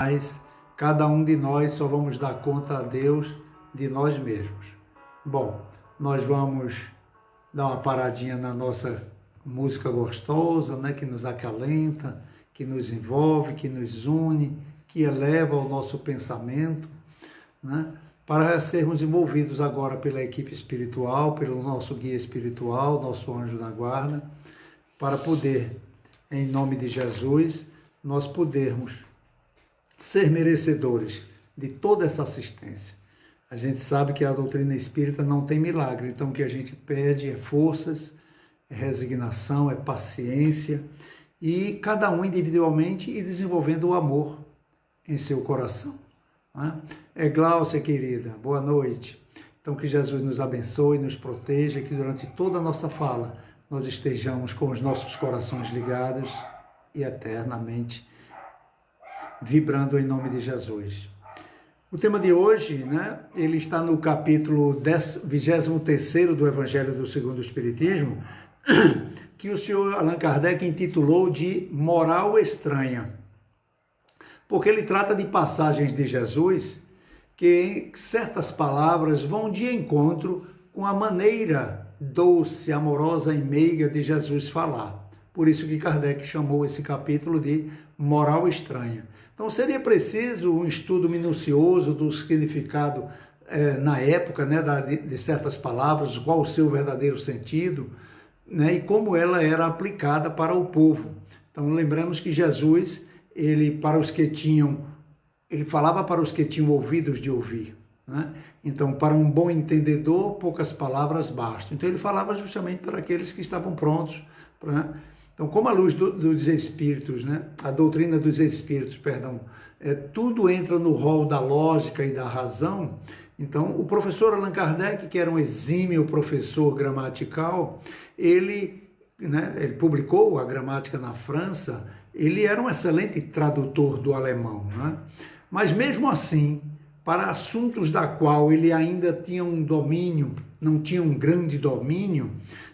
Mas cada um de nós só vamos dar conta a Deus de nós mesmos. Bom, nós vamos dar uma paradinha na nossa música gostosa, né, que nos acalenta, que nos envolve, que nos une, que eleva o nosso pensamento, né, para sermos envolvidos agora pela equipe espiritual, pelo nosso guia espiritual, nosso anjo da guarda, para poder, em nome de Jesus, nós podermos ser merecedores de toda essa assistência. A gente sabe que a doutrina espírita não tem milagre, então o que a gente pede é forças, é resignação, é paciência, e cada um individualmente ir desenvolvendo o amor em seu coração. É Gláucia, querida, boa noite. Então que Jesus nos abençoe, nos proteja, que durante toda a nossa fala nós estejamos com os nossos corações ligados e eternamente vibrando em nome de Jesus. O tema de hoje, né, ele está no capítulo 23º do Evangelho do Segundo Espiritismo, que o senhor Allan Kardec intitulou de Moral Estranha, porque ele trata de passagens de Jesus que certas palavras vão de encontro com a maneira doce, amorosa e meiga de Jesus falar. Por isso que Kardec chamou esse capítulo de Moral Estranha. Então seria preciso um estudo minucioso do significado na época, né, de certas palavras, qual o seu verdadeiro sentido, né, e como ela era aplicada para o povo. Então lembramos que Jesus, ele falava para os que tinham ouvidos de ouvir, né? Então, para um bom entendedor, poucas palavras bastam. Então ele falava justamente para aqueles que estavam prontos, né? Então, como a luz dos Espíritos, né? A doutrina dos Espíritos, perdão, tudo entra no rol da lógica e da razão. Então, o professor Allan Kardec, que era um exímio professor gramatical, ele publicou a gramática na França, ele era um excelente tradutor do alemão, né? Mas mesmo assim, para assuntos da qual ele ainda tinha um domínio, não tinha um grande domínio,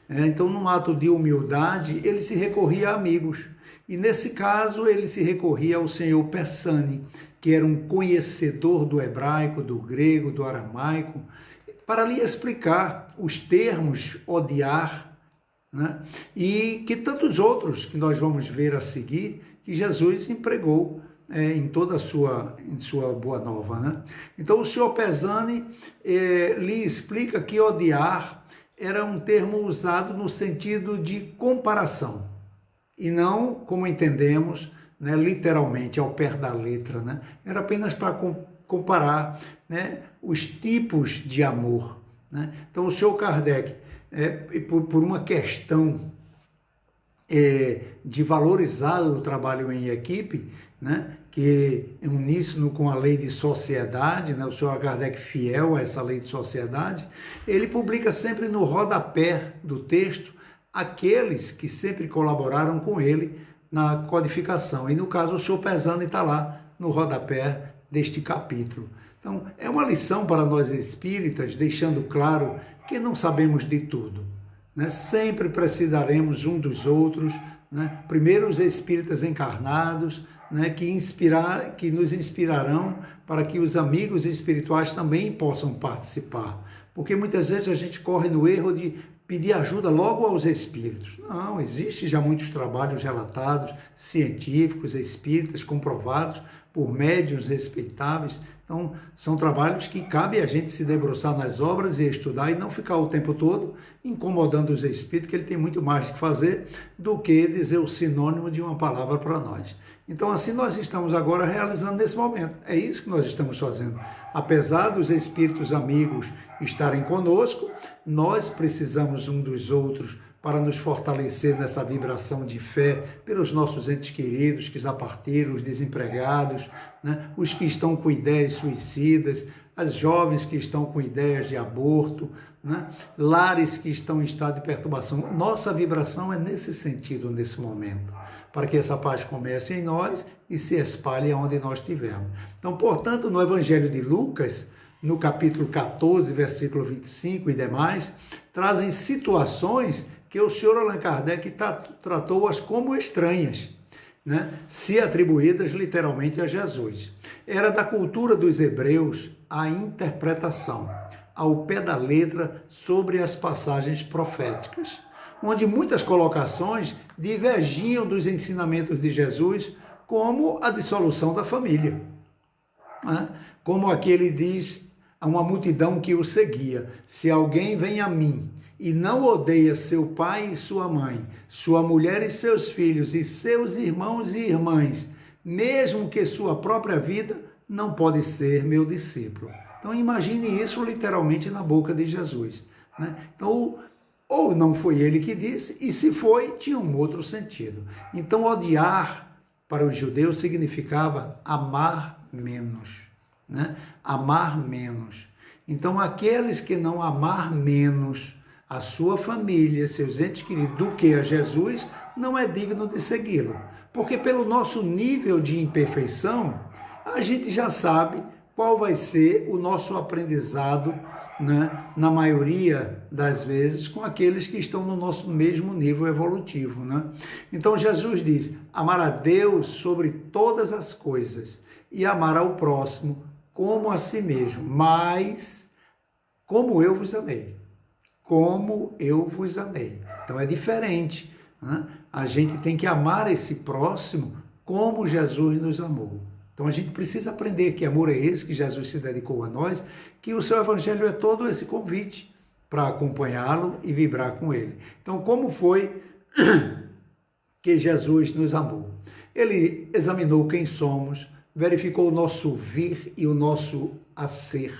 então, num ato de humildade, ele se recorria a amigos. E, nesse caso, ele se recorria ao senhor Persani, que era um conhecedor do hebraico, do grego, do aramaico, para lhe explicar os termos odiar, né? E que tantos outros que nós vamos ver a seguir, que Jesus empregou em toda a sua boa nova, né? Então, o senhor Persani lhe explica que odiar era um termo usado no sentido de comparação, e não, como entendemos, né, literalmente, ao pé da letra, né? Era apenas para comparar, né, os tipos de amor, né? Então, o senhor Kardec, por uma questão de valorizar o trabalho em equipe, né, que é uníssono com a lei de sociedade, né, o senhor Kardec fiel a essa lei de sociedade, ele publica sempre no rodapé do texto aqueles que sempre colaboraram com ele na codificação. E no caso o senhor Persani está lá no rodapé deste capítulo. Então é uma lição para nós espíritas, deixando claro que não sabemos de tudo, né? Sempre precisaremos um dos outros, né? Primeiro os espíritas encarnados, né, que nos inspirarão para que os amigos espirituais também possam participar. Porque muitas vezes a gente corre no erro de pedir ajuda logo aos espíritos. Não, existe já muitos trabalhos relatados, científicos, espíritas, comprovados por médiuns respeitáveis. Então, são trabalhos que cabe a gente se debruçar nas obras e estudar, e não ficar o tempo todo incomodando os espíritos, que ele tem muito mais que fazer do que dizer o sinônimo de uma palavra para nós. Então, assim nós estamos agora realizando nesse momento. É isso que nós estamos fazendo. Apesar dos espíritos amigos estarem conosco, nós precisamos um dos outros para nos fortalecer nessa vibração de fé pelos nossos entes queridos que já partiram, os desempregados, né? Os que estão com ideias suicidas, as jovens que estão com ideias de aborto, né? Lares que estão em estado de perturbação. Nossa vibração é nesse sentido, nesse momento, para que essa paz comece em nós e se espalhe aonde nós estivermos. Então, portanto, no Evangelho de Lucas, no capítulo 14, versículo 25 e demais, trazem situações que o senhor Allan Kardec tratou-as como estranhas. né, se atribuídas literalmente a Jesus. Era da cultura dos hebreus a interpretação, ao pé da letra, sobre as passagens proféticas, onde muitas colocações divergiam dos ensinamentos de Jesus, como a dissolução da família, né? Como aqui ele diz a uma multidão que o seguia: se alguém vem a mim e não odeia seu pai e sua mãe, sua mulher e seus filhos, e seus irmãos e irmãs, mesmo que sua própria vida, não pode ser meu discípulo. Então imagine isso literalmente na boca de Jesus, né? Então, ou não foi ele que disse, e se foi, tinha um outro sentido. Então odiar para os judeus significava amar menos, né? Amar menos. Então aqueles que não amar menos a sua família, seus entes queridos, do que a Jesus, não é digno de segui-lo. Porque pelo nosso nível de imperfeição, a gente já sabe qual vai ser o nosso aprendizado, né, na maioria das vezes, com aqueles que estão no nosso mesmo nível evolutivo, né? Então Jesus diz: amar a Deus sobre todas as coisas e amar ao próximo como a si mesmo, mas como eu vos amei. Como eu vos amei. Então é diferente, né? A gente tem que amar esse próximo como Jesus nos amou. Então a gente precisa aprender que amor é esse que Jesus se dedicou a nós, que o seu evangelho é todo esse convite para acompanhá-lo e vibrar com ele. Então como foi que Jesus nos amou? Ele examinou quem somos, verificou o nosso vir e o nosso a ser,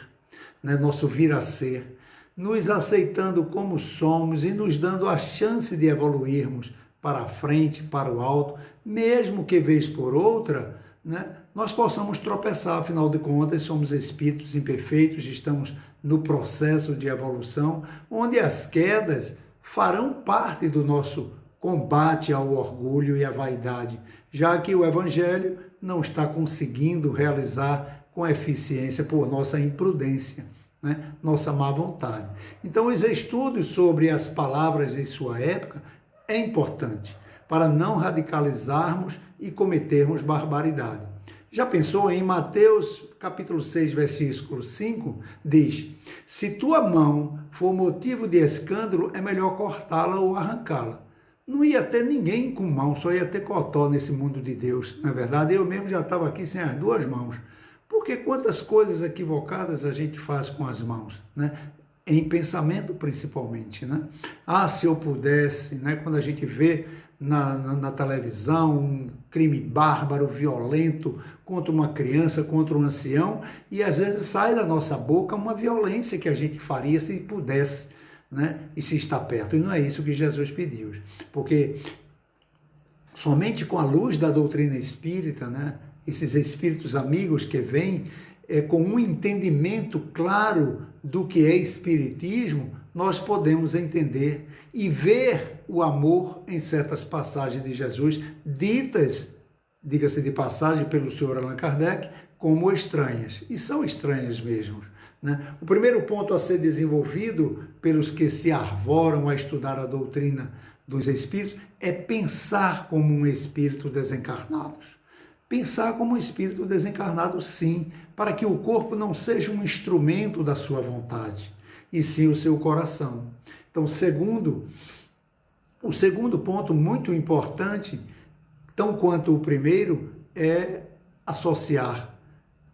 né? Nosso vir a ser, nos aceitando como somos e nos dando a chance de evoluirmos para a frente, para o alto, mesmo que vez por outra, né, nós possamos tropeçar. Afinal de contas, somos espíritos imperfeitos, estamos no processo de evolução, onde as quedas farão parte do nosso combate ao orgulho e à vaidade, já que o Evangelho não está conseguindo realizar com eficiência por nossa imprudência, né? Nossa má vontade. Então, os estudos sobre as palavras de sua época é importante para não radicalizarmos e cometermos barbaridade. Já pensou em Mateus capítulo 6, versículo 5? Diz: se tua mão for motivo de escândalo, é melhor cortá-la ou arrancá-la. Não ia ter ninguém com mão, só ia ter cotó nesse mundo de Deus. Na verdade, eu mesmo já estava aqui sem as duas mãos. Porque quantas coisas equivocadas a gente faz com as mãos, né? Em pensamento principalmente, né? Ah, se eu pudesse, né? Quando a gente vê na televisão um crime bárbaro, violento, contra uma criança, contra um ancião, e às vezes sai da nossa boca uma violência que a gente faria se pudesse, né? E se está perto. E não é isso que Jesus pediu. Porque somente com a luz da doutrina espírita, né? Esses espíritos amigos que vêm com um entendimento claro do que é espiritismo, nós podemos entender e ver o amor em certas passagens de Jesus, ditas, diga-se de passagem, pelo senhor Allan Kardec, como estranhas. E são estranhas mesmo, né? O primeiro ponto a ser desenvolvido pelos que se arvoram a estudar a doutrina dos espíritos é pensar como um espírito desencarnado. Pensar como um espírito desencarnado, sim, para que o corpo não seja um instrumento da sua vontade, e sim o seu coração. Então, o segundo ponto muito importante, tão quanto o primeiro, é associar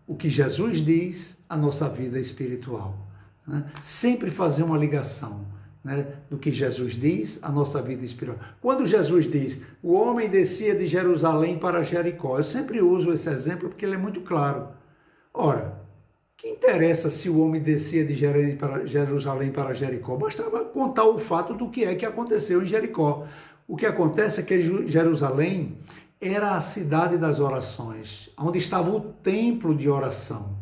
o que Jesus diz à nossa vida espiritual, né? Sempre fazer uma ligação, né, do que Jesus diz à nossa vida espiritual. Quando Jesus diz, o homem descia de Jerusalém para Jericó, eu sempre uso esse exemplo porque ele é muito claro. Ora, que interessa se o homem descia de Jerusalém para Jericó? Bastava contar o fato do que é que aconteceu em Jericó. O que acontece é que Jerusalém era a cidade das orações, onde estava o templo de oração.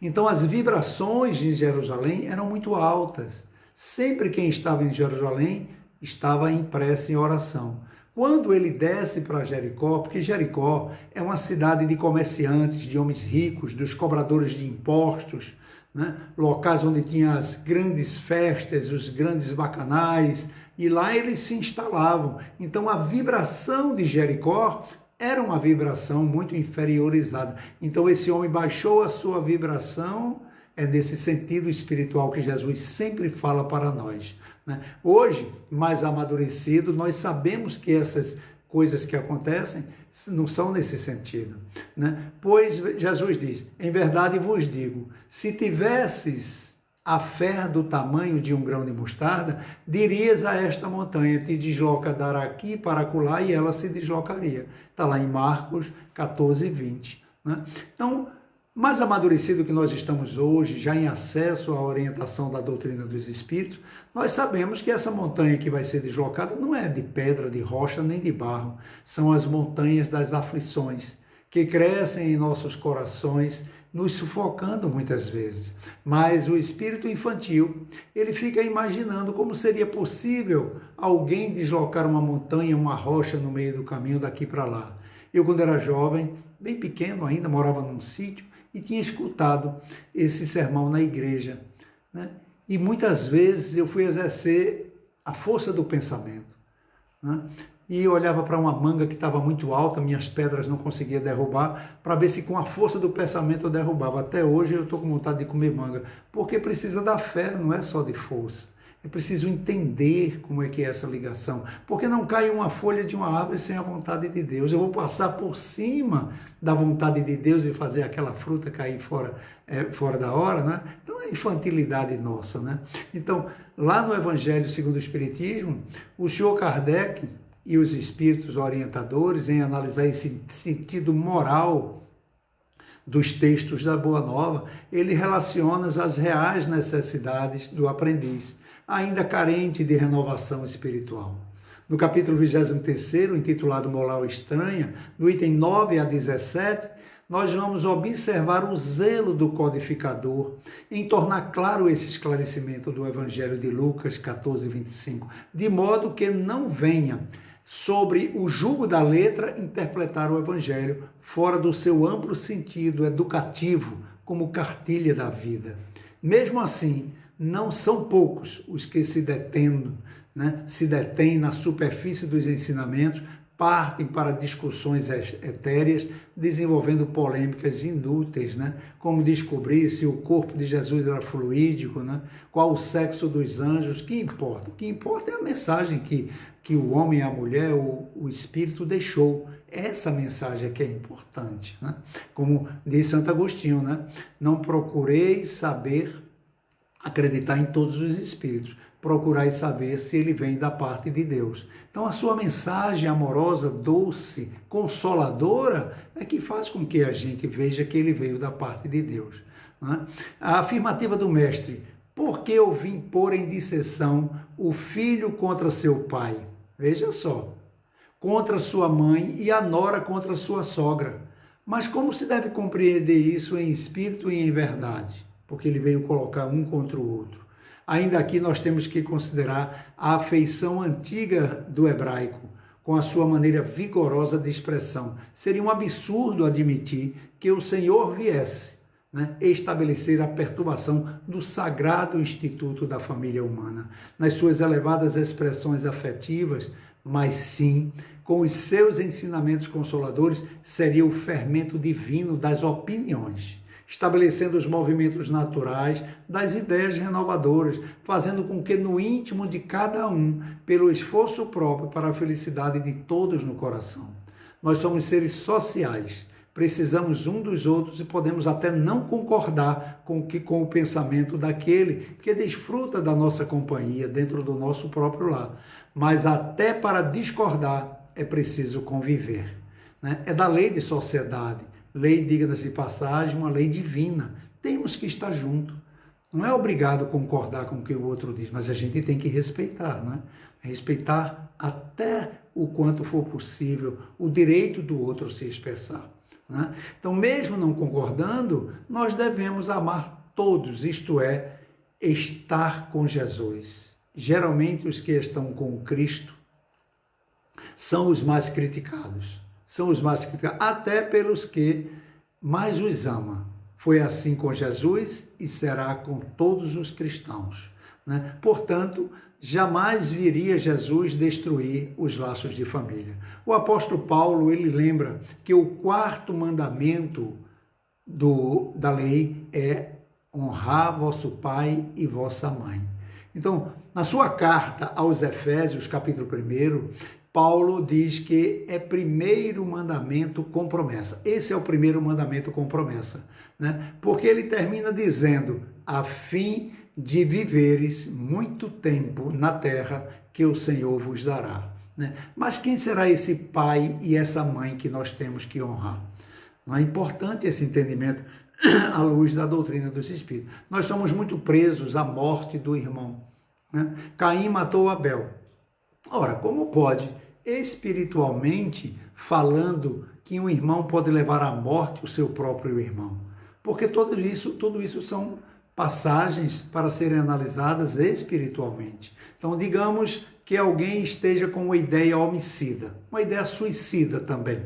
Então as vibrações de Jerusalém eram muito altas. Sempre quem estava em Jerusalém estava em prece e oração. Quando ele desce para Jericó, porque Jericó é uma cidade de comerciantes, de homens ricos, dos cobradores de impostos, né? Locais onde tinha as grandes festas, os grandes bacanais, e lá eles se instalavam. Então a vibração de Jericó era uma vibração muito inferiorizada. Então esse homem baixou a sua vibração, é nesse sentido espiritual que Jesus sempre fala para nós, né? Hoje, mais amadurecido, nós sabemos que essas coisas que acontecem não são nesse sentido, né? Pois Jesus diz, em verdade vos digo, se tivesses a fé do tamanho de um grão de mostarda, dirias a esta montanha, te desloca daqui para acolá, e ela se deslocaria. Está lá em Marcos 14, 20. Né? Então, mais amadurecido que nós estamos hoje, já em acesso à orientação da doutrina dos Espíritos, nós sabemos que essa montanha que vai ser deslocada não é de pedra, de rocha, nem de barro. São as montanhas das aflições, que crescem em nossos corações, nos sufocando muitas vezes. Mas o espírito infantil, ele fica imaginando como seria possível alguém deslocar uma montanha, uma rocha no meio do caminho daqui para lá. Eu, quando era jovem, bem pequeno ainda, morava num sítio e tinha escutado esse sermão na igreja, né? E muitas vezes eu fui exercer a força do pensamento, né? E eu olhava para uma manga que estava muito alta, minhas pedras não conseguia derrubar, para ver se com a força do pensamento eu derrubava. Até hoje eu estou com vontade de comer manga, porque precisa da fé, não é só de força. É preciso entender como é que é essa ligação, porque não cai uma folha de uma árvore sem a vontade de Deus. Eu vou passar por cima da vontade de Deus e fazer aquela fruta cair fora da hora, né? Então é infantilidade nossa, né? Então, lá no Evangelho segundo o Espiritismo, o senhor Kardec e os espíritos orientadores, em analisar esse sentido moral dos textos da Boa Nova, ele relaciona as reais necessidades do aprendiz, ainda carente de renovação espiritual. No capítulo 23º, intitulado Moral Estranha, no item 9 a 17, nós vamos observar o zelo do codificador em tornar claro esse esclarecimento do Evangelho de Lucas 14, 25, de modo que não venha sobre o jugo da letra interpretar o Evangelho fora do seu amplo sentido educativo como cartilha da vida. Mesmo assim, não são poucos os que se detêm na superfície dos ensinamentos, partem para discussões etéreas, desenvolvendo polêmicas inúteis, né? Como descobrir se o corpo de Jesus era fluídico, né? Qual o sexo dos anjos, que importa? O que importa é a mensagem que o homem e a mulher, o Espírito deixou. Essa mensagem é que é importante, né? Como diz Santo Agostinho, né? Não procureis saber acreditar em todos os Espíritos, procurai saber se ele vem da parte de Deus. Então a sua mensagem amorosa, doce, consoladora, é que faz com que a gente veja que ele veio da parte de Deus, né? A afirmativa do mestre, por que eu vim pôr em disseção o filho contra seu pai? Veja só, contra sua mãe e a nora contra sua sogra. Mas como se deve compreender isso em espírito e em verdade? Porque ele veio colocar um contra o outro. Ainda aqui nós temos que considerar a afeição antiga do hebraico, com a sua maneira vigorosa de expressão. Seria um absurdo admitir que o Senhor viesse, né, estabelecer a perturbação do sagrado instituto da família humana, nas suas elevadas expressões afetivas, mas sim, com os seus ensinamentos consoladores, seria o fermento divino das opiniões, estabelecendo os movimentos naturais das ideias renovadoras, fazendo com que no íntimo de cada um, pelo esforço próprio para a felicidade de todos no coração. Nós somos seres sociais, precisamos um dos outros e podemos até não concordar com o pensamento daquele que desfruta da nossa companhia dentro do nosso próprio lar. Mas até para discordar é preciso conviver, né? É da lei de sociedade. Lei, diga-se de passagem, uma lei divina. Temos que estar juntos. Não é obrigado a concordar com o que o outro diz, mas a gente tem que respeitar, né? Respeitar até o quanto for possível o direito do outro se expressar, né? Então, mesmo não concordando, nós devemos amar todos, isto é, estar com Jesus. Geralmente, os que estão com Cristo são os mais criticados. São os mais criticados, até pelos que mais os ama. Foi assim com Jesus e será com todos os cristãos. né? Portanto, jamais viria Jesus destruir os laços de família. O apóstolo Paulo, ele lembra que o quarto mandamento da lei é honrar vosso pai e vossa mãe. Então, na sua carta aos Efésios, capítulo 1, Paulo diz que é primeiro mandamento com promessa. Esse é o primeiro mandamento com promessa, né? Porque ele termina dizendo, a fim de viveres muito tempo na terra que o Senhor vos dará, né? Mas quem será esse pai e essa mãe que nós temos que honrar? Não é importante esse entendimento à luz da doutrina dos Espíritos. Nós somos muito presos à morte do irmão, né? Caim matou Abel. Ora, como pode, espiritualmente falando, que um irmão pode levar à morte o seu próprio irmão? Porque tudo isso são passagens para serem analisadas espiritualmente. Então, digamos que alguém esteja com uma ideia homicida, uma ideia suicida também,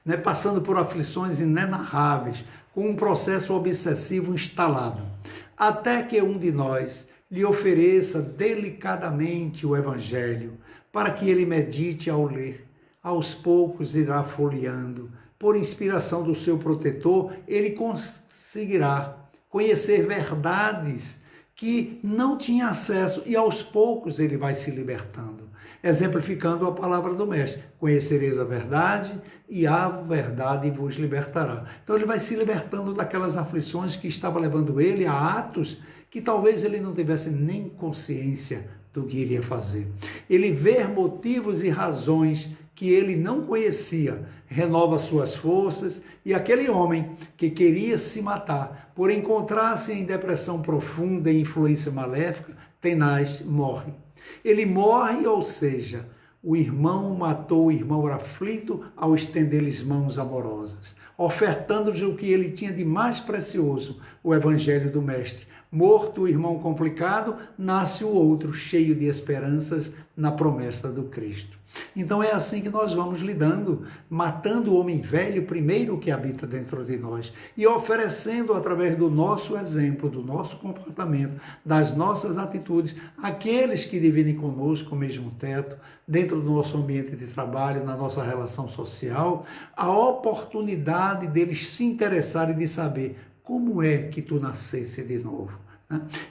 né? Passando por aflições inenarráveis, com um processo obsessivo instalado, até que um de nós lhe ofereça delicadamente o Evangelho, para que ele medite ao ler. Aos poucos irá folheando. Por inspiração do seu protetor, ele conseguirá conhecer verdades que não tinha acesso e aos poucos ele vai se libertando. Exemplificando a palavra do Mestre, conhecereis a verdade e a verdade vos libertará. Então ele vai se libertando daquelas aflições que estavam levando ele a atos que talvez ele não tivesse nem consciência do que iria fazer. Ele vê motivos e razões que ele não conhecia, renova suas forças, e aquele homem que queria se matar, por encontrar-se em depressão profunda e influência maléfica, tenaz, morre. Ele morre, ou seja, o irmão matou o irmão aflito ao estender-lhes mãos amorosas, ofertando-lhes o que ele tinha de mais precioso, o Evangelho do Mestre. Morto o irmão complicado, nasce o outro cheio de esperanças na promessa do Cristo. Então é assim que nós vamos lidando, matando o homem velho primeiro que habita dentro de nós e oferecendo através do nosso exemplo, do nosso comportamento, das nossas atitudes, aqueles que dividem conosco o mesmo teto, dentro do nosso ambiente de trabalho, na nossa relação social, a oportunidade deles se interessarem de saber como é que tu nascesse de novo.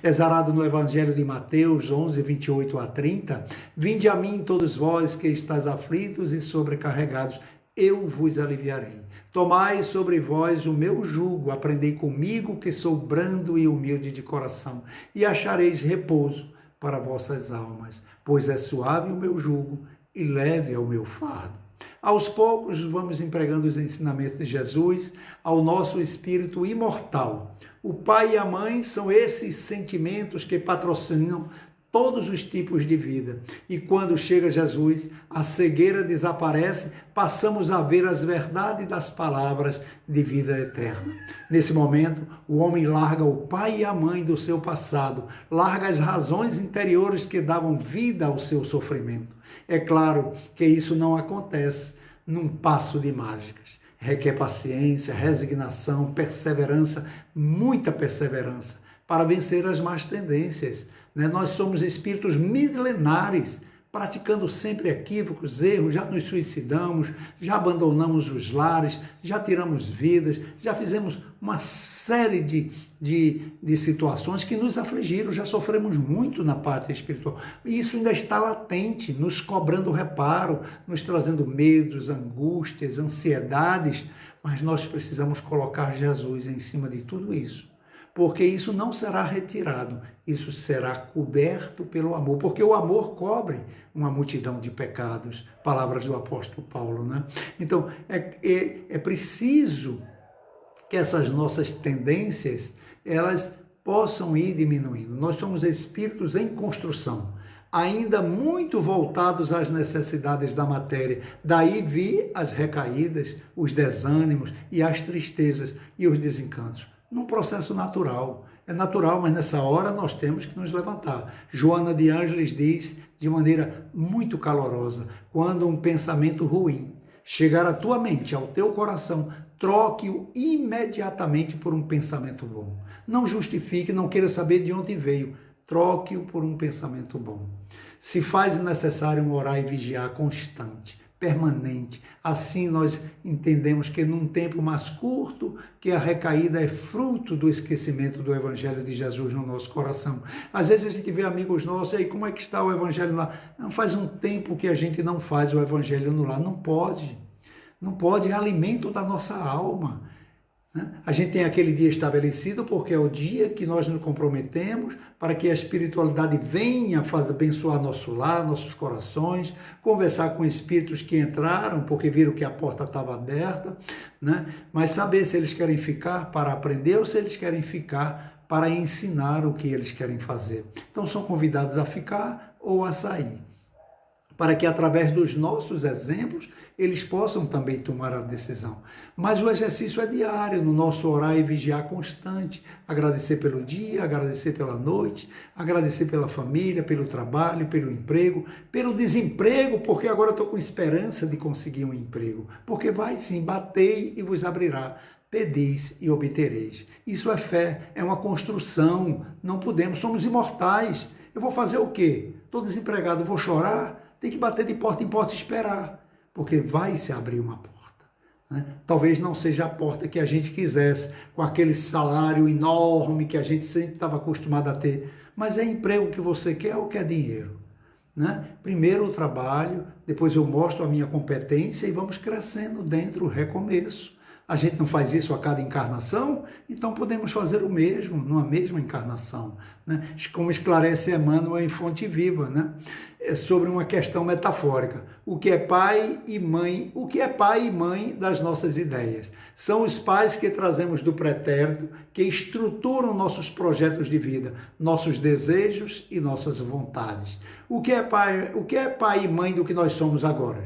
Exarado no Evangelho de Mateus 11, 28 a 30, vinde a mim todos vós que estáis aflitos e sobrecarregados, eu vos aliviarei. Tomai sobre vós o meu jugo, aprendei comigo que sou brando e humilde de coração, e achareis repouso para vossas almas, pois é suave o meu jugo e leve é o meu fardo. Aos poucos vamos empregando os ensinamentos de Jesus ao nosso espírito imortal. O pai e a mãe são esses sentimentos que patrocinam todos os tipos de vida. E quando chega Jesus, a cegueira desaparece, passamos a ver as verdades das palavras de vida eterna. Nesse momento, o homem larga o pai e a mãe do seu passado, larga as razões interiores que davam vida ao seu sofrimento. É claro que isso não acontece num passo de mágicas. Requer paciência, resignação, perseverança, muita perseverança, para vencer as más tendências. Nós somos espíritos milenares, praticando sempre equívocos, erros, já nos suicidamos, já abandonamos os lares, já tiramos vidas, já fizemos uma série de situações que nos afligiram, já sofremos muito na parte espiritual. E isso ainda está latente, nos cobrando reparo, nos trazendo medos, angústias, ansiedades, mas nós precisamos colocar Jesus em cima de tudo isso. Porque isso não será retirado, isso será coberto pelo amor, porque o amor cobre uma multidão de pecados, palavras do apóstolo Paulo, né? Então, é preciso que essas nossas tendências, elas possam ir diminuindo. Nós somos espíritos em construção, ainda muito voltados às necessidades da matéria. Daí vi as recaídas, os desânimos e as tristezas e os desencantos. Num processo natural. É natural, mas nessa hora nós temos que nos levantar. Joana de Ângeles diz de maneira muito calorosa, quando um pensamento ruim chegar à tua mente, ao teu coração, troque-o imediatamente por um pensamento bom. Não justifique, não queira saber de onde veio. troque-o por um pensamento bom. Se faz necessário um orar e vigiar constante, permanente. Assim nós entendemos que num tempo mais curto, que a recaída é fruto do esquecimento do Evangelho de Jesus no nosso coração. Às vezes a gente vê amigos nossos, aí como é que está o Evangelho lá? Não faz um tempo que a gente não faz o Evangelho no lar. Não pode. Não pode, é alimento da nossa alma. A gente tem aquele dia estabelecido porque é o dia que nós nos comprometemos para que a espiritualidade venha abençoar nosso lar, nossos corações, conversar com espíritos que entraram porque viram que a porta estava aberta, né? Mas saber se eles querem ficar para aprender ou se eles querem ficar para ensinar o que eles querem fazer. Então são convidados a ficar ou a sair, para que através dos nossos exemplos eles possam também tomar a decisão. Mas o exercício é diário, no nosso orar e vigiar constante. Agradecer pelo dia, agradecer pela noite, agradecer pela família, pelo trabalho, pelo emprego, pelo desemprego, porque agora eu estou com esperança de conseguir um emprego. Porque vai sim, batei e vos abrirá. Pedis e obtereis. Isso é fé, é uma construção. Não podemos, somos imortais. Eu vou fazer o quê? Estou desempregado, vou chorar? Tem que bater de porta em porta e esperar, porque vai se abrir uma porta, né? Talvez não seja a porta que a gente quisesse, com aquele salário enorme que a gente sempre estava acostumado a ter, mas é emprego que você quer ou quer dinheiro, né? Primeiro o trabalho, depois eu mostro a minha competência e vamos crescendo dentro, recomeço. A gente não faz isso a cada encarnação, então podemos fazer o mesmo, numa mesma encarnação, né? Como esclarece Emmanuel em Fonte Viva, né? É sobre uma questão metafórica. O que é pai e mãe? O que é pai e mãe das nossas ideias? São os pais que trazemos do pretérito, que estruturam nossos projetos de vida, nossos desejos e nossas vontades. O que é pai e mãe do que nós somos agora?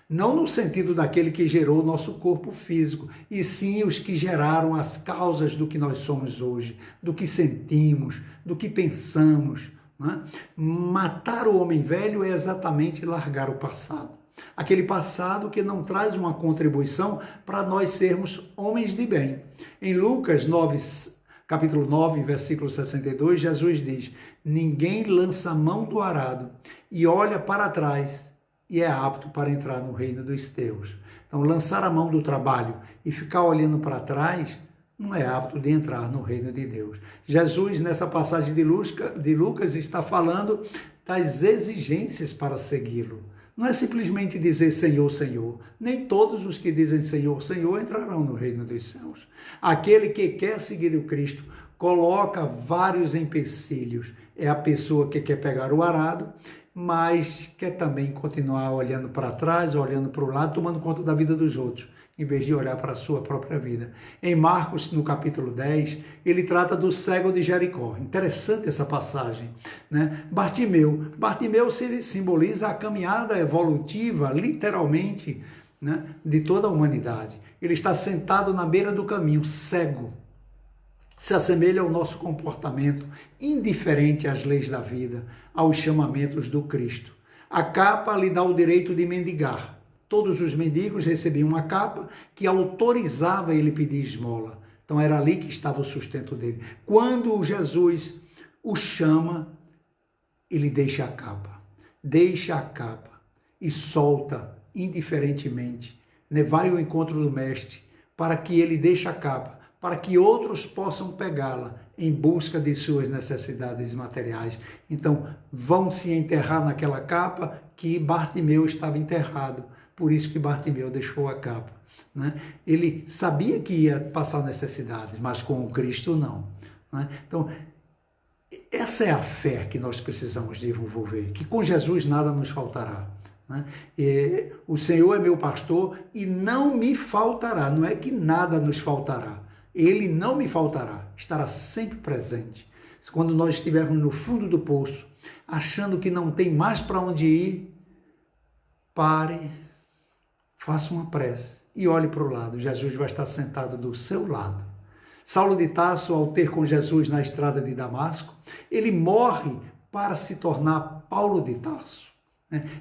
Não no sentido daquele que gerou o nosso corpo físico, e sim os que geraram as causas do que nós somos hoje, do que sentimos, do que pensamos, né? Matar o homem velho é exatamente largar o passado. Aquele passado que não traz uma contribuição para nós sermos homens de bem. Em Lucas 9, capítulo 9, versículo 62, Jesus diz: ninguém lança a mão do arado e olha para trás e é apto para entrar no reino dos teus. Então, lançar a mão do trabalho e ficar olhando para trás não é apto de entrar no reino de Deus. Jesus, nessa passagem de Lucas, está falando das exigências para segui-lo. Não é simplesmente dizer Senhor, Senhor. Nem todos os que dizem Senhor, Senhor entrarão no reino dos céus. Aquele que quer seguir o Cristo coloca vários empecilhos. É a pessoa que quer pegar o arado, mas quer também continuar olhando para trás, olhando para o lado, tomando conta da vida dos outros, em vez de olhar para a sua própria vida. Em Marcos, no capítulo 10, ele trata do cego de Jericó. Interessante essa passagem, né? Bartimeu simboliza a caminhada evolutiva, literalmente, né, de toda a humanidade. Ele está sentado na beira do caminho, cego. Se assemelha ao nosso comportamento, indiferente às leis da vida, aos chamamentos do Cristo. A capa lhe dá o direito de mendigar. Todos os mendigos recebiam uma capa que autorizava ele pedir esmola. Então era ali que estava o sustento dele. Quando Jesus o chama, ele deixa a capa e solta indiferentemente, né? Vai ao encontro do mestre para que ele deixe a capa, para que outros possam pegá-la em busca de suas necessidades materiais. Então, vão se enterrar naquela capa que Bartimeu estava enterrado. Por isso que Bartimeu deixou a capa, né? Ele sabia que ia passar necessidades, mas com o Cristo não, né? Então, essa é a fé que nós precisamos desenvolver, que com Jesus nada nos faltará, né? O Senhor é meu pastor e não me faltará. Não é que nada nos faltará. Ele não me faltará, estará sempre presente. Quando nós estivermos no fundo do poço, achando que não tem mais para onde ir, pare, faça uma prece e olhe para o lado. Jesus vai estar sentado do seu lado. Saulo de Tarso, ao ter com Jesus na estrada de Damasco, ele morre para se tornar Paulo de Tarso.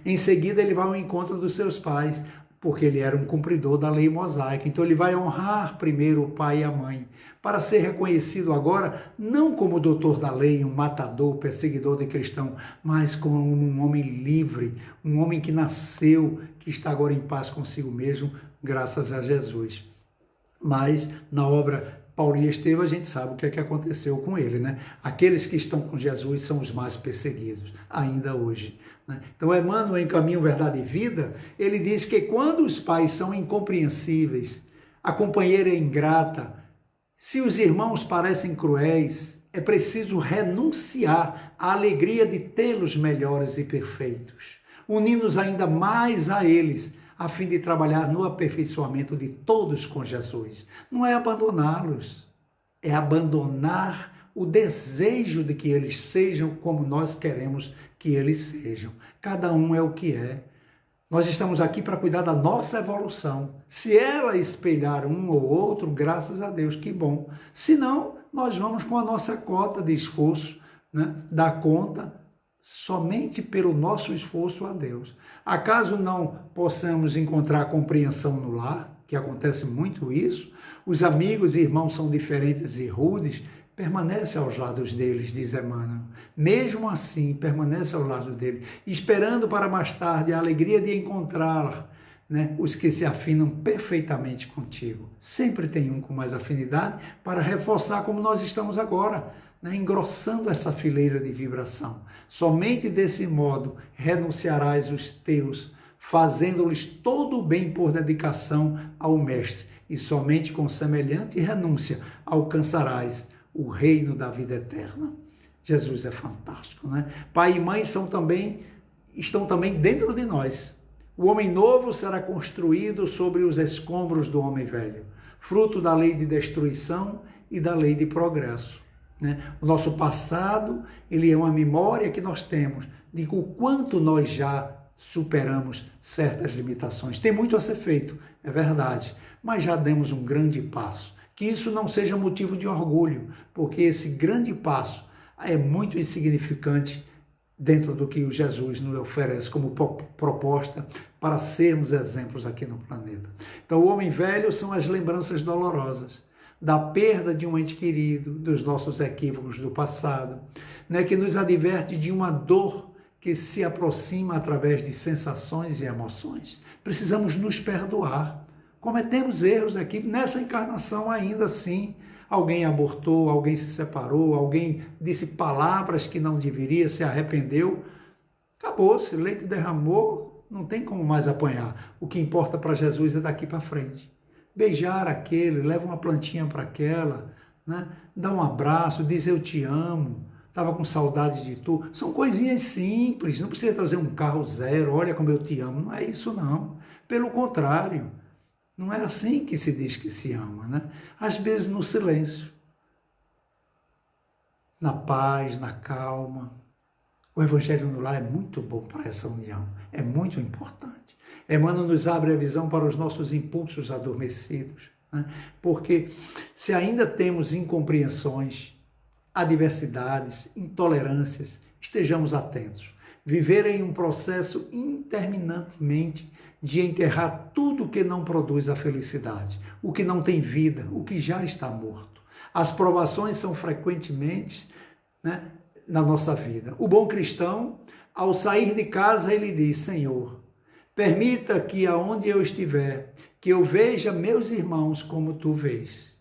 Em seguida, ele vai ao encontro dos seus pais, porque ele era um cumpridor da lei mosaica. Então ele vai honrar primeiro o pai e a mãe, para ser reconhecido agora não como doutor da lei, um matador, perseguidor de cristão, mas como um homem livre, um homem que nasceu, que está agora em paz consigo mesmo, graças a Jesus. Mas na obra Paulo e Estevão, a gente sabe o que é que aconteceu com ele, né? Aqueles que estão com Jesus são os mais perseguidos, ainda hoje, né? Então, Emmanuel, em Caminho, Verdade e Vida, ele diz que quando os pais são incompreensíveis, a companheira é ingrata, se os irmãos parecem cruéis, é preciso renunciar à alegria de tê-los melhores e perfeitos, unindo-nos ainda mais a eles, a fim de trabalhar no aperfeiçoamento de todos com Jesus. Não é abandoná-los, é abandonar o desejo de que eles sejam como nós queremos que eles sejam. Cada um é o que é. Nós estamos aqui para cuidar da nossa evolução. Se ela espelhar um ou outro, graças a Deus, que bom. Se não, nós vamos com a nossa cota de esforço, né, dar conta somente pelo nosso esforço a Deus. Acaso não possamos encontrar compreensão no lar, que acontece muito isso? Os amigos e irmãos são diferentes e rudes, permanece aos lados deles, diz Emmanuel. Mesmo assim, permanece ao lado dele, esperando para mais tarde a alegria de encontrar, né, os que se afinam perfeitamente contigo. Sempre tem um com mais afinidade para reforçar como nós estamos agora, né, engrossando essa fileira de vibração. Somente desse modo renunciarás os teus, fazendo-lhes todo o bem por dedicação ao Mestre, e somente com semelhante renúncia alcançarás o reino da vida eterna. Jesus é fantástico, né? Pai e mãe estão também dentro de nós. O homem novo será construído sobre os escombros do homem velho, fruto da lei de destruição e da lei de progresso, né? O nosso passado, ele é uma memória que nós temos de o quanto nós já superamos certas limitações. Tem muito a ser feito, é verdade, mas já demos um grande passo. Que isso não seja motivo de orgulho, porque esse grande passo é muito insignificante dentro do que o Jesus nos oferece como proposta para sermos exemplos aqui no planeta. Então, o homem velho são as lembranças dolorosas da perda de um ente querido, dos nossos equívocos do passado, né, que nos adverte de uma dor que se aproxima através de sensações e emoções. Precisamos nos perdoar. Cometemos erros aqui, nessa encarnação ainda assim. Alguém abortou, alguém se separou, alguém disse palavras que não deveria, se arrependeu. Acabou-se, leite derramou, não tem como mais apanhar. O que importa para Jesus é daqui para frente. Beijar aquele, leva uma plantinha para aquela, né? Dá um abraço, diz eu te amo, estava com saudade de tu. São coisinhas simples, não precisa trazer um carro zero, olha como eu te amo. Não é isso não, pelo contrário. Não é assim que se diz que se ama, né? Às vezes no silêncio, na paz, na calma. O Evangelho no lar é muito bom para essa união, é muito importante. Emmanuel nos abre a visão para os nossos impulsos adormecidos, né? Porque se ainda temos incompreensões, adversidades, intolerâncias, estejamos atentos. Viver em um processo interminantemente de enterrar tudo que não produz a felicidade, o que não tem vida, o que já está morto. As provações são frequentemente, né, na nossa vida. O bom cristão, ao sair de casa, ele diz: Senhor, permita que aonde eu estiver, que eu veja meus irmãos como tu vês.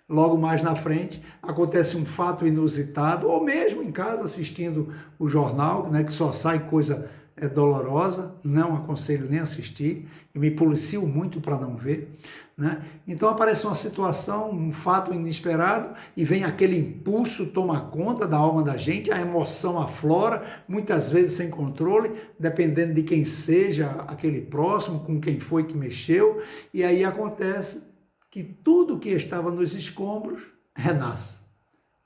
Logo mais na frente, acontece um fato inusitado, ou mesmo em casa assistindo o jornal, né, que só sai coisa dolorosa, não aconselho nem assistir, e me policio muito para não ver, né? Então aparece uma situação, um fato inesperado, e vem aquele impulso, toma conta da alma da gente, a emoção aflora, muitas vezes sem controle, dependendo de quem seja aquele próximo, com quem foi que mexeu, e aí acontece que tudo que estava nos escombros renasce.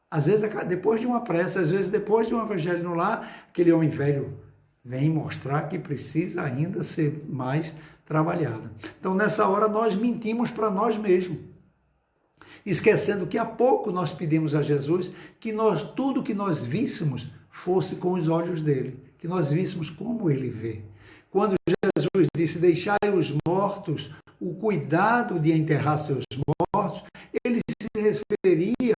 Às vezes depois de uma prece, às vezes depois de um evangelho no lar, aquele homem velho vem mostrar que precisa ainda ser mais trabalhado. Então, nessa hora, nós mentimos para nós mesmos, esquecendo que há pouco nós pedimos a Jesus que tudo que nós víssemos fosse com os olhos dele, que nós víssemos como ele vê. Quando Jesus disse, deixai os mortos o cuidado de enterrar seus mortos, ele se referia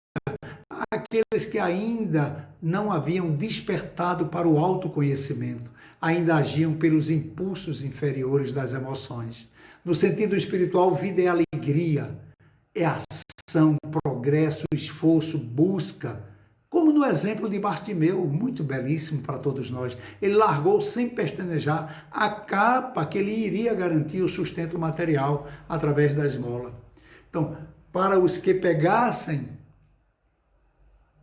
àqueles que ainda não haviam despertado para o autoconhecimento, ainda agiam pelos impulsos inferiores das emoções. No sentido espiritual, vida é alegria, é ação, progresso, esforço, busca. Como no exemplo de Bartimeu, muito belíssimo para todos nós. Ele largou sem pestanejar a capa que lhe iria garantir o sustento material através da esmola. Então, para os que pegassem,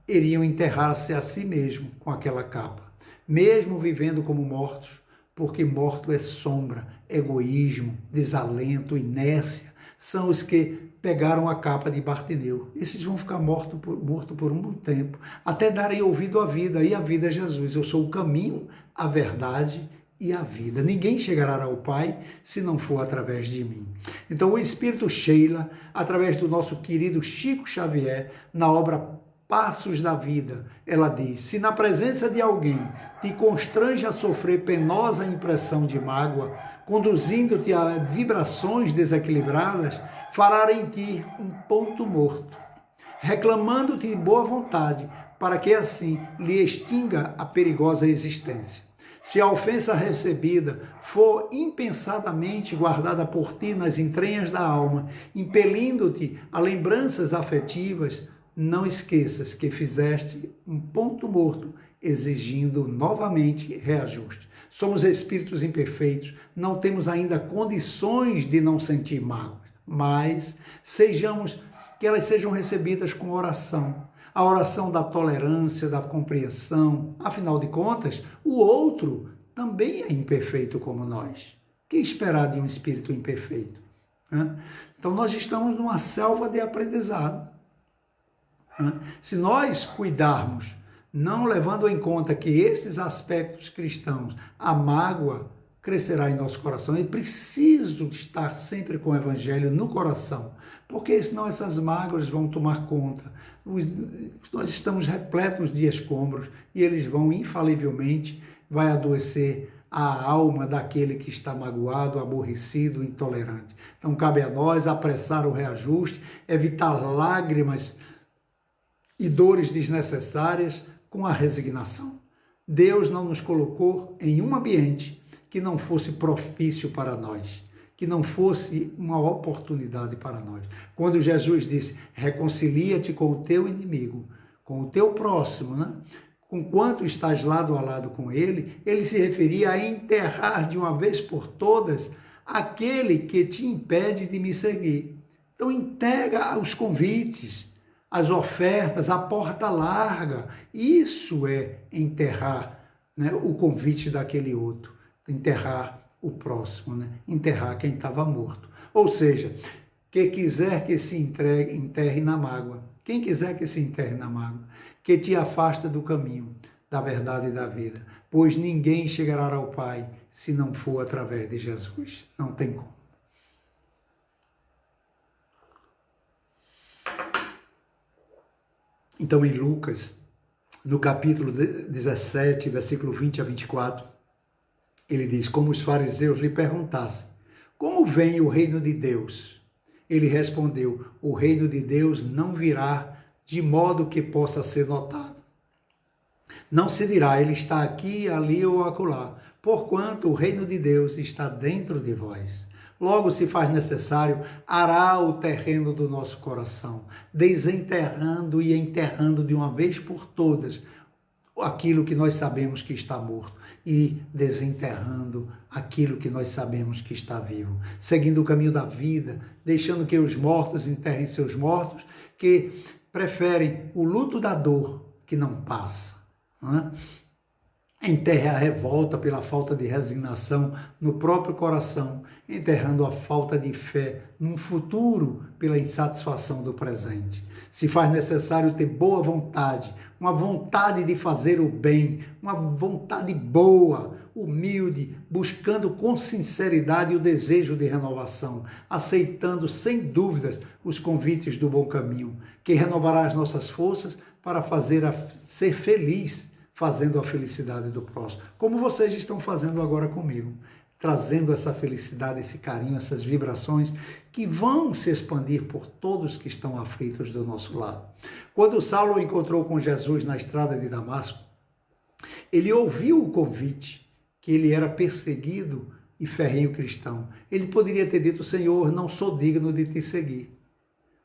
iriam enterrar-se a si mesmo com aquela capa, mesmo vivendo como mortos, porque morto é sombra, egoísmo, desalento, inércia, são os que pegaram a capa de Bartimeu. Esses vão ficar mortos por um tempo, até darem ouvido à vida, e a vida é Jesus. Eu sou o caminho, a verdade e a vida. Ninguém chegará ao Pai se não for através de mim. Então o Espírito Sheila, através do nosso querido Chico Xavier, na obra Passos da Vida, ela diz, se na presença de alguém te constrange a sofrer penosa impressão de mágoa, conduzindo-te a vibrações desequilibradas, fará em ti um ponto morto, reclamando-te de boa vontade, para que assim lhe extinga a perigosa existência. Se a ofensa recebida for impensadamente guardada por ti nas entranhas da alma, impelindo-te a lembranças afetivas, não esqueças que fizeste um ponto morto, exigindo novamente reajuste. Somos espíritos imperfeitos, não temos ainda condições de não sentir mágoas, mas que elas sejam recebidas com oração. A oração da tolerância, da compreensão. Afinal de contas, o outro também é imperfeito como nós. O que esperar de um espírito imperfeito? Então nós estamos numa selva de aprendizado. Se nós cuidarmos, não levando em conta que esses aspectos cristãos, a mágoa crescerá em nosso coração. É preciso estar sempre com o Evangelho no coração, porque senão essas mágoas vão tomar conta. Nós estamos repletos de escombros e eles vão, infalivelmente, vai adoecer a alma daquele que está magoado, aborrecido, intolerante. Então cabe a nós apressar o reajuste, evitar lágrimas e dores desnecessárias com a resignação. Deus não nos colocou em um ambiente que não fosse propício para nós, que não fosse uma oportunidade para nós. Quando Jesus disse, reconcilia-te com o teu inimigo, com o teu próximo, né? Com quanto estás lado a lado com ele, ele se referia a enterrar de uma vez por todas aquele que te impede de me seguir. Então entrega os convites, as ofertas, a porta larga. Isso é enterrar, né, o convite daquele outro. Enterrar o próximo, né? Enterrar quem estava morto. Ou seja, quem quiser que se enterre na mágoa. Quem quiser que se enterre na mágoa, que te afasta do caminho, da verdade e da vida. Pois ninguém chegará ao Pai se não for através de Jesus. Não tem como. Então, em Lucas, no capítulo 17, versículo 20 a 24, ele diz, como os fariseus lhe perguntassem, como vem o reino de Deus? Ele respondeu, o reino de Deus não virá de modo que possa ser notado. Não se dirá, ele está aqui, ali ou acolá, porquanto o reino de Deus está dentro de vós. Logo, se faz necessário, ará o terreno do nosso coração, desenterrando e enterrando de uma vez por todas aquilo que nós sabemos que está morto e desenterrando aquilo que nós sabemos que está vivo, seguindo o caminho da vida, deixando que os mortos enterrem seus mortos, que preferem o luto da dor que não passa, não é? Enterre a revolta pela falta de resignação no próprio coração, enterrando a falta de fé num futuro pela insatisfação do presente. Se faz necessário ter boa vontade, uma vontade de fazer o bem, uma vontade boa, humilde, buscando com sinceridade o desejo de renovação, aceitando sem dúvidas os convites do bom caminho, que renovará as nossas forças para ser feliz, fazendo a felicidade do próximo, como vocês estão fazendo agora comigo, trazendo essa felicidade, esse carinho, essas vibrações que vão se expandir por todos que estão aflitos do nosso lado. Quando Saulo encontrou com Jesus na estrada de Damasco, ele ouviu o convite, que ele era perseguido e ferrenho cristão. Ele poderia ter dito: Senhor, não sou digno de te seguir.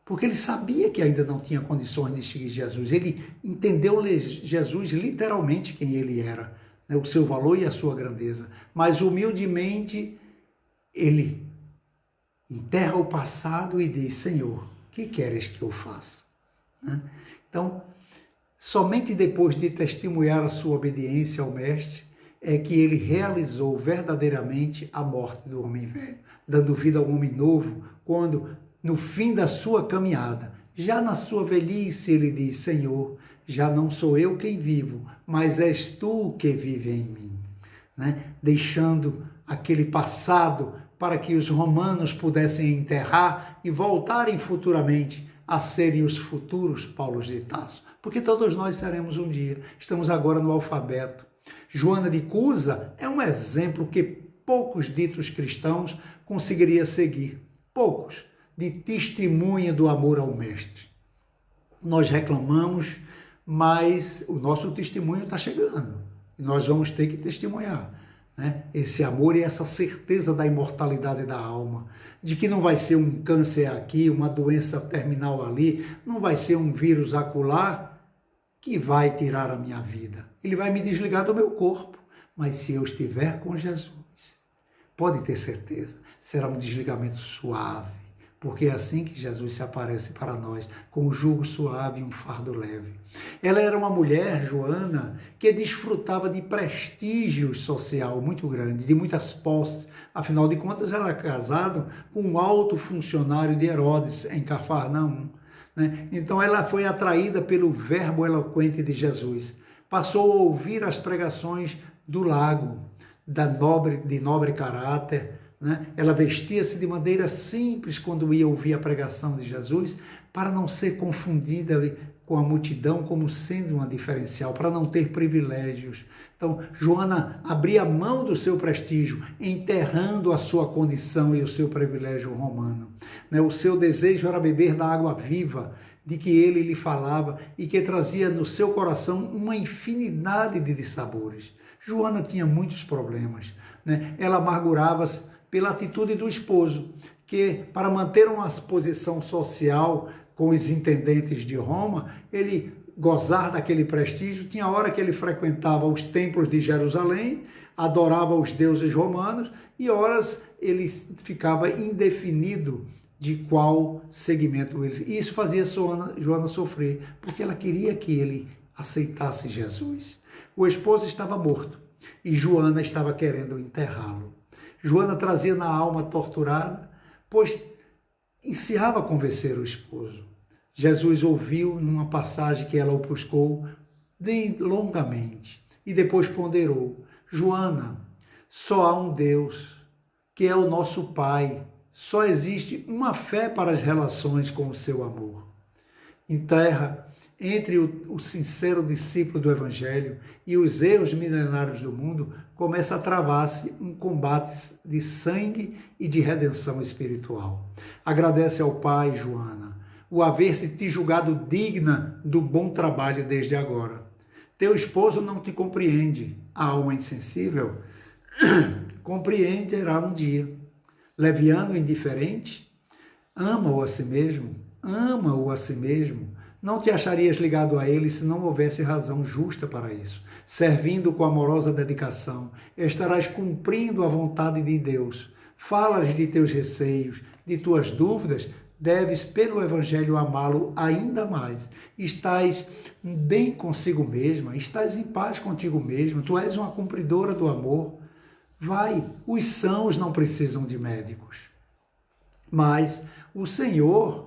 Porque ele sabia que ainda não tinha condições de seguir Jesus. Ele entendeu Jesus literalmente quem ele era, né? O seu valor e a sua grandeza. Mas humildemente ele enterra o passado e diz: Senhor, o que queres que eu faça? Né? Então, somente depois de testemunhar a sua obediência ao Mestre, é que ele realizou verdadeiramente a morte do homem velho, dando vida ao homem novo, quando, no fim da sua caminhada, já na sua velhice, ele diz: Senhor, já não sou eu quem vivo, mas és tu que vive em mim. Né? Deixando aquele passado para que os romanos pudessem enterrar e voltarem futuramente a serem os futuros Paulos de Tarso. Porque todos nós seremos um dia. Estamos agora no alfabeto. Joana de Cusa é um exemplo que poucos ditos cristãos conseguiriam seguir. Poucos, de testemunha do amor ao Mestre. Nós reclamamos, mas o nosso testemunho está chegando. E nós vamos ter que testemunhar, né? Esse amor e essa certeza da imortalidade da alma. De que não vai ser um câncer aqui, uma doença terminal ali, não vai ser um vírus acolá que vai tirar a minha vida. Ele vai me desligar do meu corpo. Mas se eu estiver com Jesus, pode ter certeza, será um desligamento suave. Porque é assim que Jesus se aparece para nós, com um jugo suave e um fardo leve. Ela era uma mulher, Joana, que desfrutava de prestígio social muito grande, de muitas posses. Afinal de contas, ela é casada com um alto funcionário de Herodes, em Cafarnaum. Né? Então ela foi atraída pelo verbo eloquente de Jesus. Passou a ouvir as pregações do lago, de nobre caráter. Né? Ela vestia-se de maneira simples quando ia ouvir a pregação de Jesus, para não ser confundida com a multidão como sendo uma diferencial, para não ter privilégios. Então, Joana abria mão do seu prestígio, enterrando a sua condição e o seu privilégio romano. Né? O seu desejo era beber da água viva, de que ele lhe falava e que trazia no seu coração uma infinidade de dissabores. Joana tinha muitos problemas. Né? Ela amargurava-se pela atitude do esposo, que, para manter uma posição social com os intendentes de Roma, ele gozar daquele prestígio, tinha hora que ele frequentava os templos de Jerusalém, adorava os deuses romanos, e horas ele ficava indefinido de qual segmento ele... E isso fazia Joana sofrer, porque ela queria que ele aceitasse Jesus. O esposo estava morto, e Joana estava querendo enterrá-lo. Joana trazia na alma torturada, pois ensinava a convencer o esposo. Jesus ouviu numa passagem que ela ofuscou longamente e depois ponderou: Joana, só há um Deus, que é o nosso Pai. Só existe uma fé para as relações com o seu amor. Enterra entre o sincero discípulo do Evangelho e os erros milenários do mundo, começa a travar-se um combate de sangue e de redenção espiritual. Agradece ao Pai, Joana, o haver-se te julgado digna do bom trabalho desde agora. Teu esposo não te compreende, a alma insensível compreenderá um dia. Leviano e indiferente, ama-o a si mesmo, ama-o a si mesmo. Não te acharias ligado a ele se não houvesse razão justa para isso. Servindo com amorosa dedicação, estarás cumprindo a vontade de Deus. Falas de teus receios, de tuas dúvidas, deves pelo Evangelho amá-lo ainda mais. Estás bem consigo mesma, estás em paz contigo mesmo, tu és uma cumpridora do amor. Vai, os sãos não precisam de médicos. Mas o Senhor...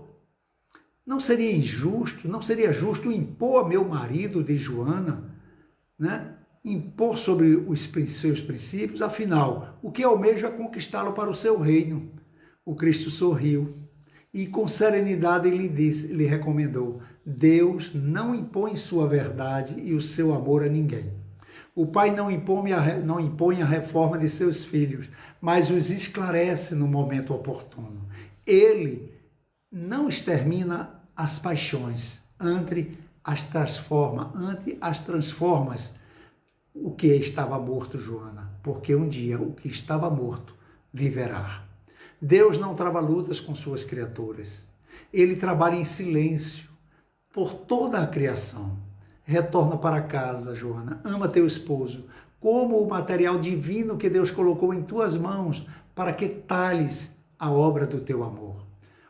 Não seria injusto, não seria justo impor a meu marido de Joana, né? Impor sobre os seus princípios, afinal, o que almejo é conquistá-lo para o seu reino. O Cristo sorriu e com serenidade lhe recomendou: Deus não impõe sua verdade e o seu amor a ninguém. O pai não impõe a reforma de seus filhos, mas os esclarece no momento oportuno. Ele não extermina as paixões, antes as transforma o que estava morto, Joana, porque um dia o que estava morto viverá. Deus não trava lutas com suas criaturas. Ele trabalha em silêncio por toda a criação. Retorna para casa, Joana. Ama teu esposo como o material divino que Deus colocou em tuas mãos para que talhes a obra do teu amor.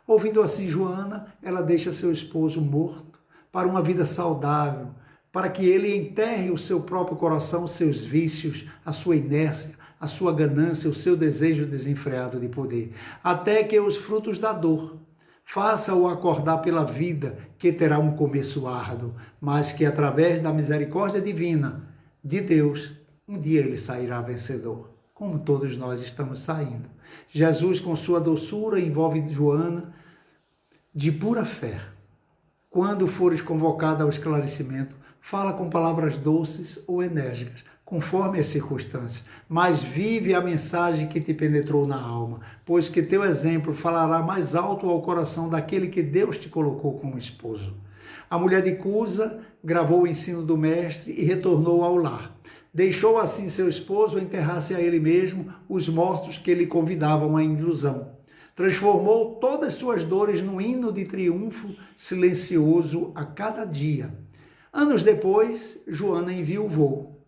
Ouvindo assim, Joana, ela deixa seu esposo morto para uma vida saudável, para que ele enterre o seu próprio coração, seus vícios, a sua inércia, a sua ganância, o seu desejo desenfreado de poder, até que os frutos da dor faça-o acordar pela vida, que terá um começo árduo, mas que através da misericórdia divina de Deus, um dia ele sairá vencedor, como todos nós estamos saindo. Jesus, com sua doçura, envolve Joana de pura fé. Quando fores convocada ao esclarecimento, fala com palavras doces ou enérgicas, conforme as circunstâncias, mas vive a mensagem que te penetrou na alma, pois que teu exemplo falará mais alto ao coração daquele que Deus te colocou como esposo. A mulher de Cusa gravou o ensino do mestre e retornou ao lar. Deixou assim seu esposo enterrar-se a ele mesmo os mortos que lhe convidavam à ilusão. Transformou todas suas dores num hino de triunfo silencioso a cada dia. Anos depois, Joana enviuvou,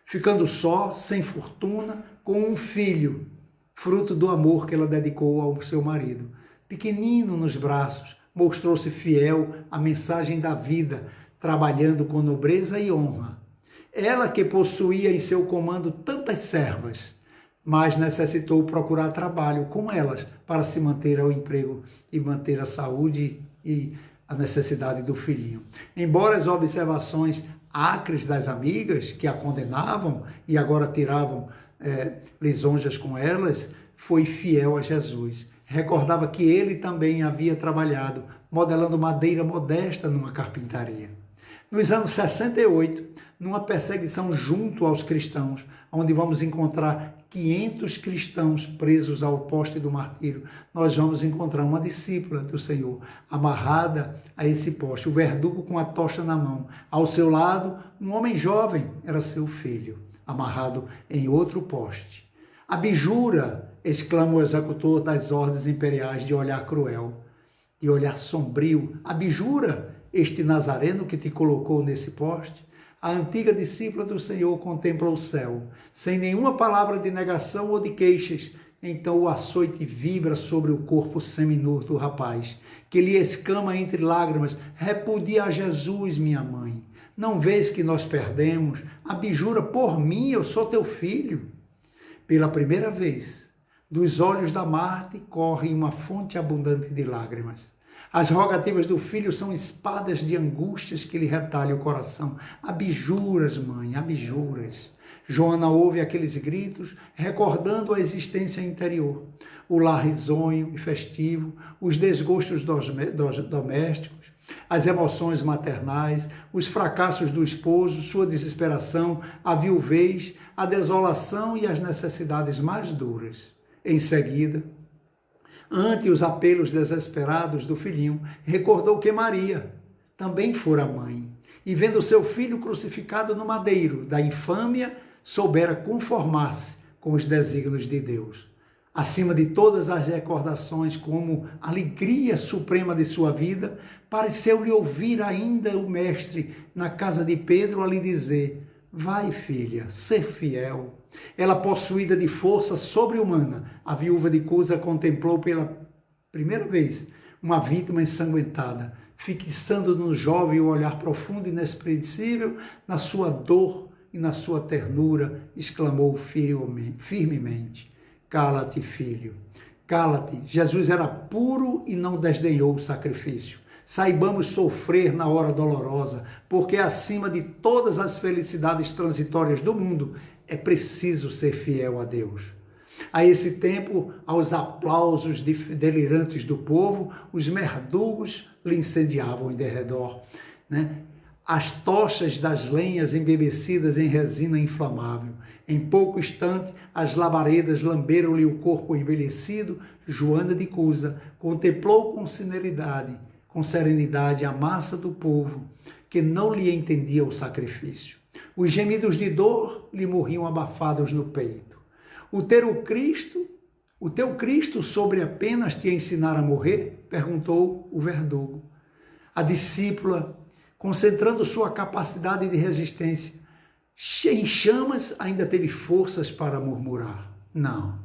ficando só, sem fortuna, com um filho, fruto do amor que ela dedicou ao seu marido. Pequenino nos braços, mostrou-se fiel à mensagem da vida, trabalhando com nobreza e honra. Ela que possuía em seu comando tantas servas, mas necessitou procurar trabalho com elas para se manter ao emprego e manter a saúde e a necessidade do filhinho. Embora as observações acres das amigas que a condenavam e agora tiravam lisonjas com elas, foi fiel a Jesus. Recordava que ele também havia trabalhado modelando madeira modesta numa carpintaria. Nos anos 68, numa perseguição junto aos cristãos, onde vamos encontrar 500 cristãos presos ao poste do martírio, nós vamos encontrar uma discípula do Senhor amarrada a esse poste, o verdugo com a tocha na mão. Ao seu lado, um homem jovem, era seu filho, amarrado em outro poste. Abjura, exclama o executor das ordens imperiais de olhar cruel, de olhar sombrio. Abjura este Nazareno que te colocou nesse poste? A antiga discípula do Senhor contempla o céu, sem nenhuma palavra de negação ou de queixas. Então o açoite vibra sobre o corpo seminu do rapaz, que lhe escama entre lágrimas: repudia a Jesus, minha mãe. Não vês que nós perdemos? Abjura por mim, eu sou teu filho. Pela primeira vez, dos olhos da Marte corre uma fonte abundante de lágrimas. As rogativas do filho são espadas de angústias que lhe retalham o coração. Abjuras, mãe, abjuras. Joana ouve aqueles gritos, recordando a existência interior, o lar risonho e festivo, os desgostos domésticos, as emoções maternais, os fracassos do esposo, sua desesperação, a viuvez, a desolação e as necessidades mais duras. Em seguida, ante os apelos desesperados do filhinho, recordou que Maria também fora mãe, e vendo seu filho crucificado no madeiro da infâmia, soubera conformar-se com os desígnios de Deus. Acima de todas as recordações, como alegria suprema de sua vida, pareceu-lhe ouvir ainda o mestre na casa de Pedro a lhe dizer: vai, filha, ser fiel. Ela, possuída de força sobre-humana, a viúva de Cusa contemplou pela primeira vez uma vítima ensanguentada, fixando no jovem o olhar profundo e inexpreensível, na sua dor e na sua ternura, exclamou firmemente: cala-te, filho, cala-te. Jesus era puro e não desdenhou o sacrifício. Saibamos sofrer na hora dolorosa, porque acima de todas as felicidades transitórias do mundo, é preciso ser fiel a Deus. A esse tempo, aos aplausos delirantes do povo, os merdugos lhe incendiavam em derredor, né? as tochas das lenhas embebecidas em resina inflamável. Em pouco instante, as labaredas lamberam-lhe o corpo envelhecido. Joana de Cusa contemplou com serenidade a massa do povo, que não lhe entendia o sacrifício. Os gemidos de dor lhe morriam abafados no peito. O teu Cristo sobre apenas te ensinar a morrer? Perguntou o verdugo. A discípula, concentrando sua capacidade de resistência em chamas, ainda teve forças para murmurar. Não,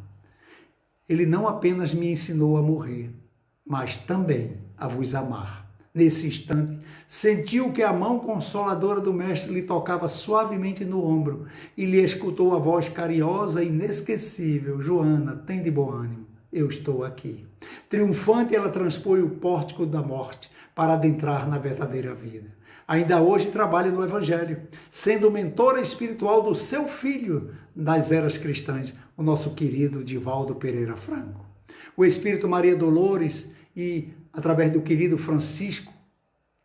ele não apenas me ensinou a morrer, mas também a vos amar. Nesse instante, sentiu que a mão consoladora do mestre lhe tocava suavemente no ombro e lhe escutou a voz carinhosa e inesquecível: Joana, tem de bom ânimo, eu estou aqui. Triunfante, ela transpõe o pórtico da morte para adentrar na verdadeira vida. Ainda hoje trabalha no Evangelho, sendo mentora espiritual do seu filho das eras cristãs, o nosso querido Divaldo Pereira Franco. O Espírito Maria Dolores e, através do querido Francisco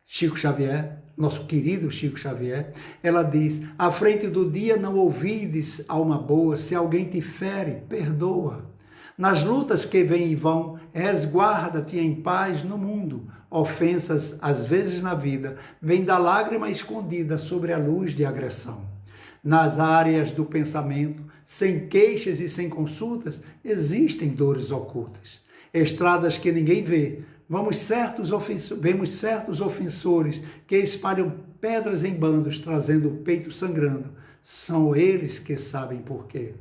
Chico Xavier, nosso querido Chico Xavier, ela diz: à frente do dia não ouvides, alma boa, se alguém te fere, perdoa. Nas lutas que vêm e vão, resguarda-te em paz no mundo. Ofensas, às vezes na vida, vêm da lágrima escondida sobre a luz de agressão. Nas áreas do pensamento, sem queixas e sem consultas, existem dores ocultas. Estradas que ninguém vê. Vemos certos ofensores que espalham pedras em bandos, trazendo o peito sangrando. São eles que sabem por quê.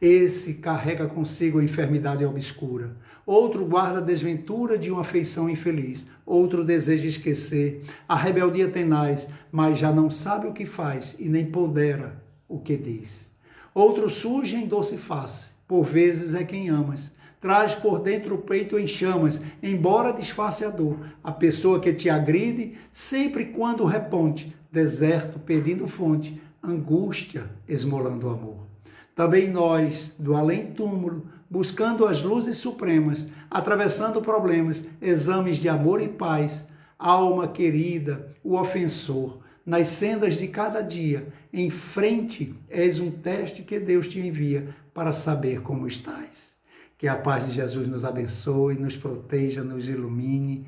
Esse carrega consigo a enfermidade obscura. Outro guarda a desventura de uma afeição infeliz. Outro deseja esquecer a rebeldia tenaz, mas já não sabe o que faz e nem pondera o que diz. Outro surge em doce face, por vezes é quem amas. Traz por dentro o peito em chamas, embora disfarce a dor. A pessoa que te agride, sempre quando reponte, deserto pedindo fonte, angústia esmolando o amor. Também nós, do além-túmulo, buscando as luzes supremas, atravessando problemas, exames de amor e paz, alma querida, o ofensor, nas sendas de cada dia, em frente, és um teste que Deus te envia para saber como estás. Que a paz de Jesus nos abençoe, nos proteja, nos ilumine,